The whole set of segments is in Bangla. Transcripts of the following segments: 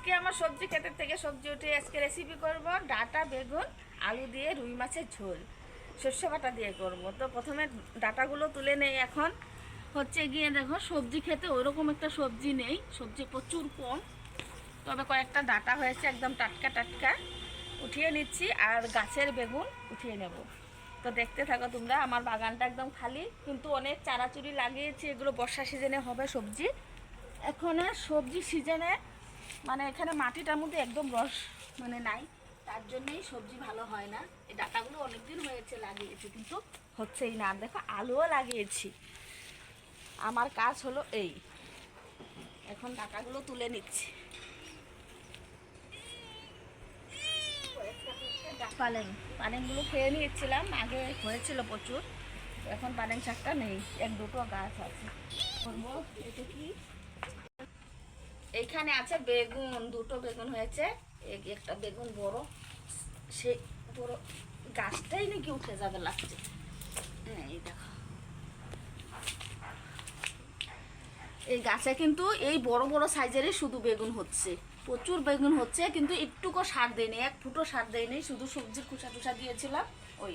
আজকে আমার সবজি ক্ষেতের থেকে সবজি উঠে আজকে রেসিপি করব ডাঁটা বেগুন আলু দিয়ে রুই মাছের ঝোল সর্ষে বাটা দিয়ে করব। তো প্রথমে ডাঁটাগুলো তুলে নেই। এখন হচ্ছে গিয়ে দেখো সবজি খেতে ওরকম একটা সবজি নেই, সবজি প্রচুর কম, তবে কয়েকটা ডাঁটা হয়েছে একদম টাটকা টাটকা, উঠিয়ে নিচ্ছি। আর গাছের বেগুন উঠিয়ে নেব। তো দেখতে থাকো তোমরা। আমার বাগানটা একদম খালি, কিন্তু অনেক চারাচুরি লাগিয়েছি, এগুলো বর্ষা সিজনে হবে সবজি। এখন আর সবজি সিজনে মানে এখানে মাটিটার মধ্যে একদম রস মানে নাই, তার জন্যই সবজি ভালো হয় না। এই ডাঁটাগুলো অনেকদিন হয়েছে লাগিয়েছি, কিন্তু হচ্ছেই না। আর দেখো আলুও লাগিয়েছি। আমার কাজ হলো এই, এখন ডাঁটাগুলো তুলে নিচ্ছি। পালেংগুলো খেয়ে নিয়েছিলাম, আগে হয়েছিল প্রচুর, এখন পালেং শাকটা নেই, এক দুটো গাছ আছে। করবো এটা কি, এইখানে আছে বেগুন, দুটো বেগুন হয়েছে, একটা বেগুন বড়, সেই বড় গাছটাই নাকি উঠে যাবে লাগছে। এই দেখো, এই গাছে কিন্তু এই বড় বড় সাইজেরই শুধু বেগুন হচ্ছে, প্রচুর বেগুন হচ্ছে, কিন্তু একটুকু সার দেয়নি, এক ফুটো সার দেয়নি, শুধু সবজির খোসা টুসা দিয়েছিলাম। ওই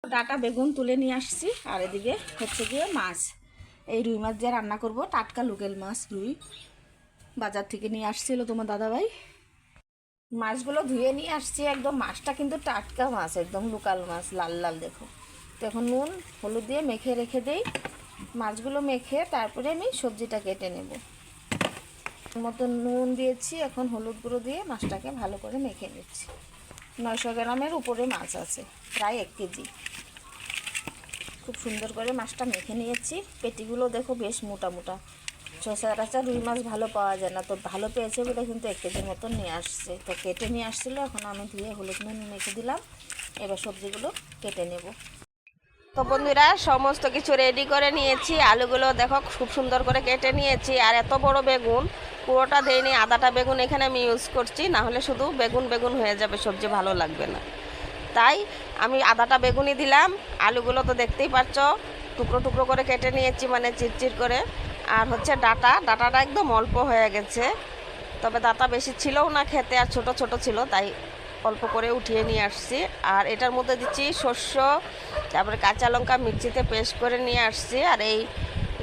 ডাটা বেগুন তুলে নিয়ে আসছি। আর এদিকে হচ্ছে গিয়ে মাছ, এই রুই মাছ দিয়ে রান্না করব, টাটকা লোকেল মাছ রুই, বাজার থেকে নিয়ে আসছিল তোমার দাদাভাই। মাছগুলো ধুয়ে নিয়ে আসছি একদম, মাছটা কিন্তু টাটকা মাছ, একদম লোকাল মাছ, লাল লাল দেখো। তো এখন নুন হলুদ দিয়ে মেখে রেখে দেই। মাছগুলো মেখে তারপরে আমি সবজিটা কেটে নেব। মতো নুন দিয়েছি, এখন হলুদ গুঁড়ো দিয়ে মাছটাকে ভালো করে মেখে নিচ্ছি। 900 গ্রামের উপরে মাছ আছে, প্রায় 1 কেজি। খুব সুন্দর করে মাছটা মেখে নিয়েছি। পেটিগুলো দেখো বেশ মোটা মোটা, সচরাচর রুই মাছ ভালো পাওয়া যায় না, তো ভালো পেয়েছে বলে কিন্তু 1 কেজির মতন নিয়ে আসছে। তো কেটে নিয়ে আসছিলো, এখন আমি ধুয়ে হলুদ নুন মেখে দিলাম। এবার সবজিগুলো কেটে নেব। তো বন্ধুরা সমস্ত কিছু রেডি করে নিয়েছি। আলুগুলো দেখো খুব সুন্দর করে কেটে নিয়েছি। আর এত বড় বেগুন পুরোটা দেয়নি, আদাটা বেগুন এখানে আমি ইউজ করছি, না হলে শুধু বেগুন বেগুন হয়ে যাবে, সবজি ভালো লাগবে না। তাই আমি আদাটা বেগুনই দিলাম। আলুগুলো তো দেখতেই পাচ্ছ টুকরো টুকরো করে কেটে নিয়েছি, মানে চিরচির করে। আর হচ্ছে ডাটাটা একদম অল্প হয়ে গেছে, তবে ডাটা বেশি ছিলও না খেতে, আর ছোট ছোট ছিল, তাই অল্প করে উঠিয়ে নিয়ে আসছি। আর এটার মধ্যে দিচ্ছি শস্য, তারপরে কাঁচা লঙ্কা মিক্সিতে পেস্ট করে নিয়ে আসছি। আর এই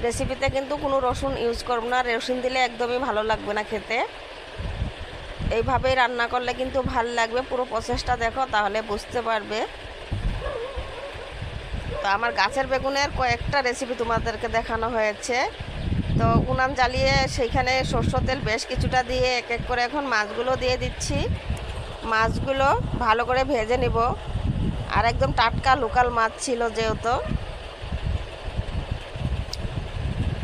রেসিপিতে কিন্তু কোনো রসুন ইউজ করব না, রসুন দিলে একদমই ভালো লাগবে না খেতে। এইভাবেই রান্না করলে কিন্তু ভালো লাগবে। পুরো প্রসেসটা দেখো, তাহলে বুঝতে পারবে। তো আমার গাছের বেগুনের কয়েকটা রেসিপি তোমাদেরকে দেখানো হয়েছে। তো উনান জ্বালিয়ে সেইখানে সরষের তেল বেশ কিছুটা দিয়ে এক এক করে এখন মাছগুলো দিয়ে দিচ্ছি। মাছগুলো ভালো করে ভেজে নিব। আর একদম টাটকা লোকাল মাছ ছিল যেহেতু,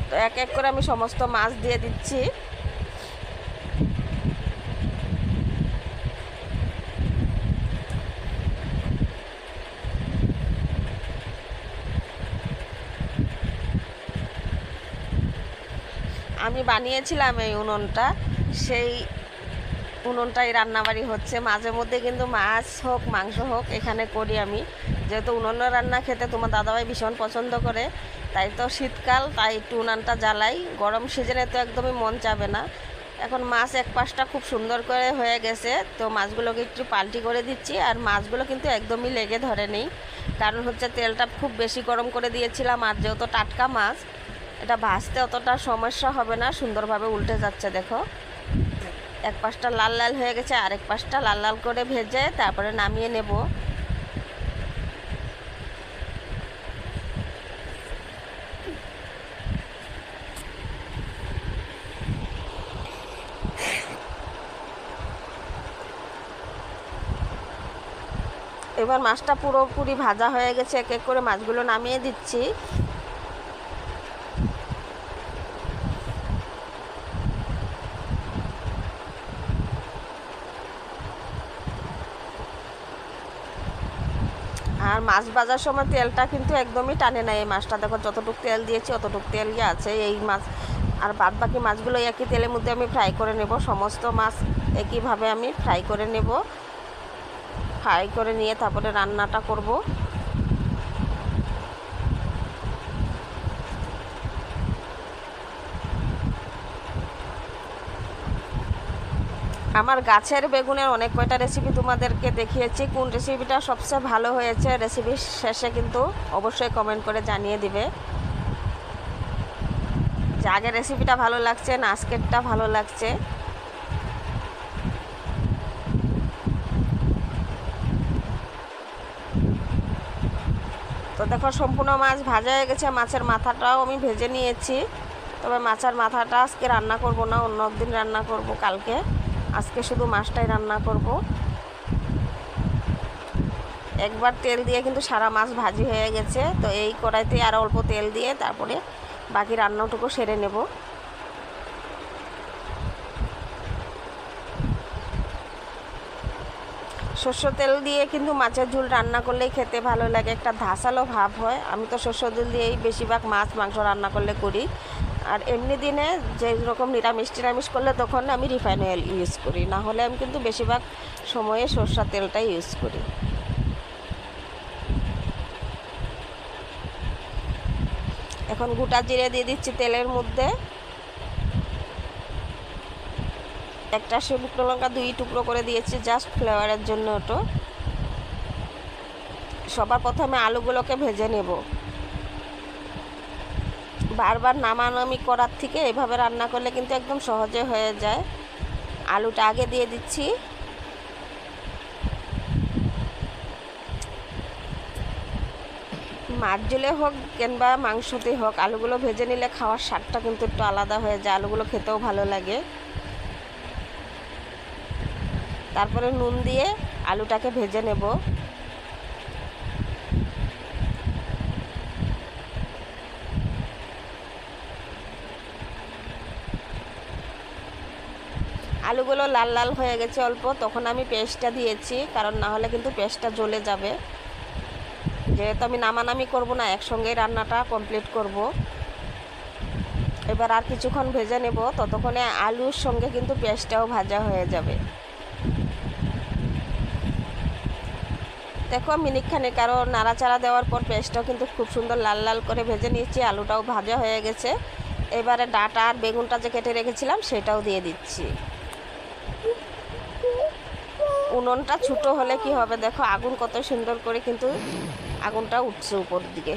তো এক এক করে আমি সমস্ত মাছ দিয়ে দিচ্ছি। আমি বানিয়েছিলাম এই উনুনটা, সেই উনুনটাই রান্নাবাড়ি হচ্ছে। মাঝে মধ্যে কিন্তু মাছ হোক মাংস হোক এখানে করি আমি, যেহেতু উনুনের রান্না খেতে তোমার দাদাভাই ভীষণ পছন্দ করে। তাই তো শীতকাল, তাই একটু উনানটা জ্বালাই। গরম সিজনে তো একদমই মন চাবে না। এখন মাছ এক পাশটা খুব সুন্দর করে হয়ে গেছে, তো মাছগুলোকে একটু পাল্টি করে দিচ্ছি। আর মাছগুলো কিন্তু একদমই লেগে ধরে নেই, কারণ হচ্ছে তেলটা খুব বেশি গরম করে দিয়েছিলাম। আর যেহেতু টাটকা মাছ, এটা ভাজতে অতটা সমস্যা হবে না, সুন্দরভাবে উল্টে যাচ্ছে দেখো। এক পাশটা লাল লাল হয়ে গেছে, আরেক পাশটা লাল লাল করে ভেজে তারপরে নামিয়ে নেব। এবার মাছটা পুরোপুরি ভাজা হয়ে গেছে, এক এক করে মাছগুলো নামিয়ে দিচ্ছি। আর মাছ ভাজার সময় তেলটা কিন্তু একদমই টানে না। এই মাছটা দেখো যতটুকু তেল দিয়েছি অতটুকু তেলই আছে এই মাছ। আর বাদ বাকি মাছগুলো একই তেলের মধ্যে আমি ফ্রাই করে নেব। সমস্ত মাছ একইভাবে আমি ফ্রাই করে নেব। ফ্রাই করে নিয়ে তারপরে রান্নাটা করব। আমার গাছের বেগুনের অনেক কয়টা রেসিপি তোমাদেরকে দেখিয়েছি, কোন রেসিপিটা সবচেয়ে ভালো হয়েছে রেসিপির শেষে কিন্তু অবশ্যই কমেন্ট করে জানিয়ে দিবে যে আগের রেসিপিটা ভালো লাগছে না আজকেরটা ভালো লাগছে। তো দেখো সম্পূর্ণ মাছ ভাজা হয়ে গেছে, মাছের মাথাটাও আমি ভেজে নিয়েছি। তবে মাছের মাথাটা আজকে রান্না করব না, অন্য একদিন রান্না করব কালকে। আজকে শুধু মাছটাই রান্না করব। একবার তেল দিয়ে কিন্তু সারা মাছ ভাজি হয়ে গেছে। তো এই কড়াইতে আর অল্প তেল দিয়ে তারপরে বাকি রান্নাটুকু সেরে নেব। সর্ষের তেল দিয়ে কিন্তু মাছের ঝোল রান্না করলেই খেতে ভালো লাগে, একটা ধাসালো ভাব হয়। আমি তো সর্ষের তেল দিয়েই বেশিরভাগ মাছ মাংস রান্না করলে করি। আর এমনি দিনে যে রকম নিরামিষ করলে তখন আমি রিফাইন অয়েল ইউজ করি, না হলে আমি কিন্তু বেশিরভাগ সময়ে সর্ষের তেলটাই ইউজ করি। এখন গোটা জিরে দিয়ে দিচ্ছি তেলের মধ্যে। একটা শুকনো লঙ্কা 2 টুকরো করে দিয়েছি জাস্ট ফ্লেভারের জন্য। ওটা সবার প্রথমে আলুগুলোকে ভেজে নেব। বারবার নামানামি করার থেকে এভাবে রান্না করলে কিন্তু একদম সহজে হয়ে যায়। আলুটা আগে দিয়ে দিচ্ছি। মাছ ঝোলে হোক কিংবা মাংসতে হোক আলুগুলো ভেজে নিলে খাওয়ার স্বাদটা কিন্তু একটু আলাদা হয়ে যায়, আলুগুলো খেতেও ভালো লাগে। তারপরে নুন দিয়ে আলুটাকে ভেজে নেব। আলুগুলো লাল লাল হয়ে গেছে অল্প, তখন আমি পেস্টটা দিয়েছি, কারণ না হলে কিন্তু পেস্টটা জ্বলে যাবে। যেহেতু আমি নামানামি করব না, একসঙ্গেই রান্নাটা কমপ্লিট করব। এবার আর কিছুক্ষণ ভেজে নেব, ততক্ষণে আলুর সঙ্গে কিন্তু পেস্টটাও ভাজা হয়ে যাবে। দেখো মিনিটখানেক আরও নাড়াচাড়া দেওয়ার পর পেস্টটাও কিন্তু খুব সুন্দর লাল লাল করে ভেজে নিয়েছি, আলুটাও ভাজা হয়ে গেছে। এবারে ডাঁটা আর বেগুনটা যে কেটে রেখেছিলাম সেটাও দিয়ে দিচ্ছি। উনুনটা ছোটো হলে কি হবে, দেখো আগুন কত সুন্দর করে কিন্তু আগুনটা উঠছে উপর দিকে।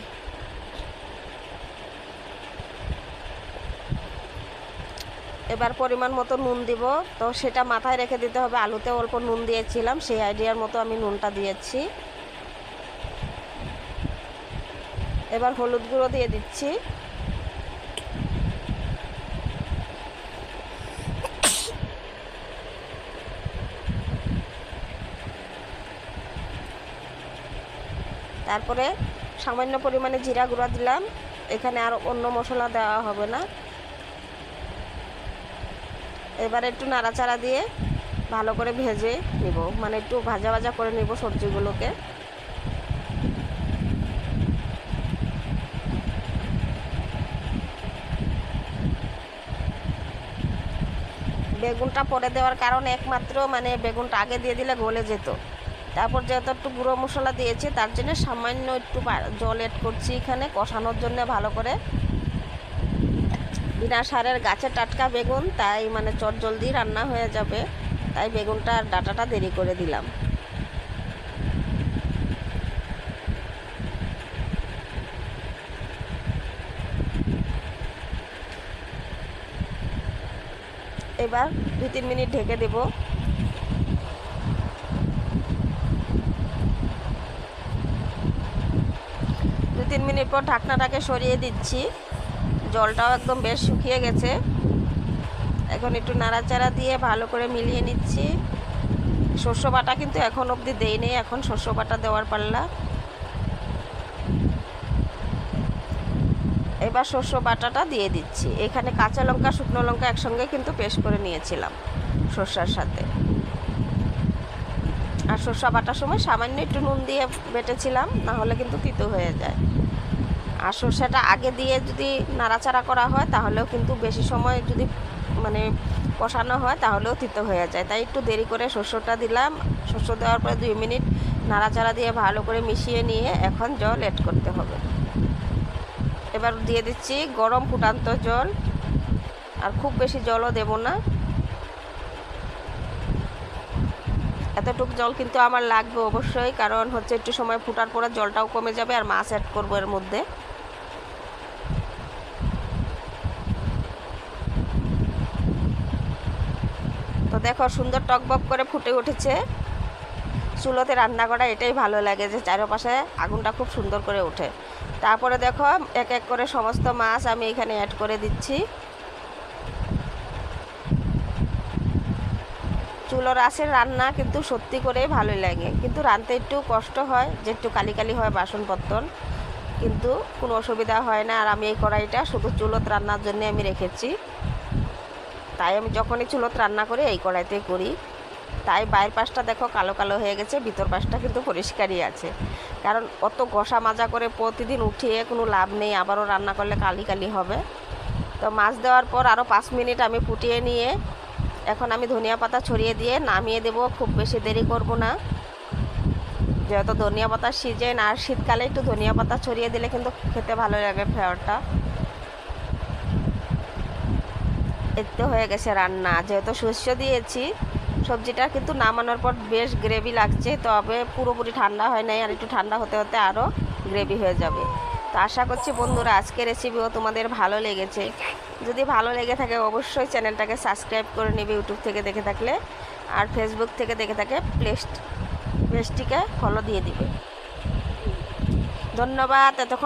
এবার পরিমাণ মতো নুন দিব, তো সেটা মাথায় রেখে দিতে হবে। আলুতে অল্প নুন দিয়েছিলাম, সেই আইডিয়ার মতো আমি নুনটা দিয়েছি। এবার হলুদ গুঁড়ো দিয়ে দিচ্ছি। তারপরে সামান্য পরিমাণে জিরা গুঁড়া দিলাম, এখানে আর অন্য মশলা দেওয়া হবে না। এবার একটু নাড়াচাড়া দিয়ে ভালো করে ভেজে নিব, মানে একটু ভাজা ভাজা করে নিব সবজিগুলোকে। বেগুনটা পরে দেওয়ার কারণে একমাত্র মানে বেগুনটা আগে দিয়ে দিলে গলে যেত। তারপর যেহেতু একটু গুঁড়ো মশলা দিয়েছি তার জন্য সামান্য একটু জল এড করছি এখানে কষানোর জন্য ভালো করে। বিনা সারের গাছের টাটকা বেগুন, তাই মানে চটজলদি রান্না হয়ে যাবে, তাই বেগুনটা আর ডাঁটাটা দেরি করে দিলাম। এবার 2-3 মিনিট ঢেকে দেব। 2-3 মিনিট পর ঢাকনাটাকে সরিয়ে দিচ্ছি। জলটাও একদম বেশ শুকিয়ে গেছে। এখন একটু নাড়াচাড়া দিয়ে ভালো করে মিলিয়ে নিচ্ছি। শস্য বাটা কিন্তু এখন অবধি দেইনি, এখন শস্য বাটা দেওয়ার পাল্লা। এবার শস্য বাটাটা দিয়ে দিচ্ছি। এখানে কাঁচা লঙ্কা শুকনো লঙ্কা একসঙ্গে কিন্তু পেস্ট করে নিয়েছিলাম শস্যার সাথে। আর শস্য বাটার সময় সামান্য একটু নুন দিয়ে বেটেছিলাম, না হলে কিন্তু তিতো হয়ে যায়। আর সর্ষেটা আগে দিয়ে যদি নাড়াচাড়া করা হয় তাহলেও কিন্তু বেশি সময় যদি মানে কষানো হয় তাহলেও তিতো হয়ে যায়, তাই একটু দেরি করে শস্যটা দিলাম। শস্য দেওয়ার পরে 2 মিনিট নাড়াচাড়া দিয়ে ভালো করে মিশিয়ে নিয়ে এখন জল অ্যাড করতে হবে। এবার দিয়ে দিচ্ছি গরম ফুটান্ত জল, আর খুব বেশি জলও দেব না। এতটুকু জল কিন্তু আমার লাগবে অবশ্যই, কারণ হচ্ছে একটু সময় ফুটার পরে জলটাও কমে যাবে আর মাছ অ্যাড করবো এর মধ্যে। তো দেখো সুন্দর টকবক করে ফুটে উঠেছে। চুলোতে রান্না করা এটাই ভালো লাগে, যে চারপাশে আগুনটা খুব সুন্দর করে ওঠে। তারপরে দেখো এক এক করে সমস্ত মাছ আমি এখানে অ্যাড করে দিচ্ছি। চুলোর আঁচের রান্না কিন্তু সত্যি করেই ভালোই লাগে, কিন্তু রাঁধতে একটু কষ্ট হয়, যে একটু কালি কালি হয় বাসনপত্র, কিন্তু কোনো অসুবিধা হয় না। আর আমি এই কড়াইটা শুধু চুলোত রান্নার জন্য আমি রেখেছি, তাই আমি যখনই চুলোত রান্না করি এই কড়াইতে করি। তাই বাইরের পাশটা দেখো কালো কালো হয়ে গেছে, ভিতর পাশটা কিন্তু পরিষ্কারই আছে, কারণ অত ঘষা মাজা করে প্রতিদিন উঠিয়ে কোনো লাভ নেই, আবারও রান্না করলে কালি কালি হবে। তো মাছ দেওয়ার পর আরও 5 মিনিট আমি ফুটিয়ে নিয়ে এখন আমি ধনিয়া পাতা ছড়িয়ে দিয়ে নামিয়ে দেব। খুব বেশি দেরি করব না, যেহেতু ধনিয়া পাতার সিজন, আর শীতকালে একটু ধনিয়া পাতা ছড়িয়ে দিলে কিন্তু খেতে ভালো লাগে ফ্লেভারটা। এতে হয়ে গেছে রান্না। যেহেতু শস্য দিয়েছি, সবজিটা কিন্তু নামানোর পর বেশ গ্রেভি লাগছে, তবে পুরোপুরি ঠান্ডা হয় নাই, আর একটু ঠান্ডা হতে হতে আরও গ্রেভি হয়ে যাবে। তো আশা করছি বন্ধুরা আজকের রেসিপিও তোমাদের ভালো লেগেছে। যদি ভালো লেগে থাকে অবশ্যই চ্যানেলটাকে সাবস্ক্রাইব করে নেবে ইউটিউব থেকে দেখে থাকলে, আর ফেসবুক থেকে দেখে থাকে পেজটিকে ফলো দিয়ে দিবে। ধন্যবাদ। এতক্ষণ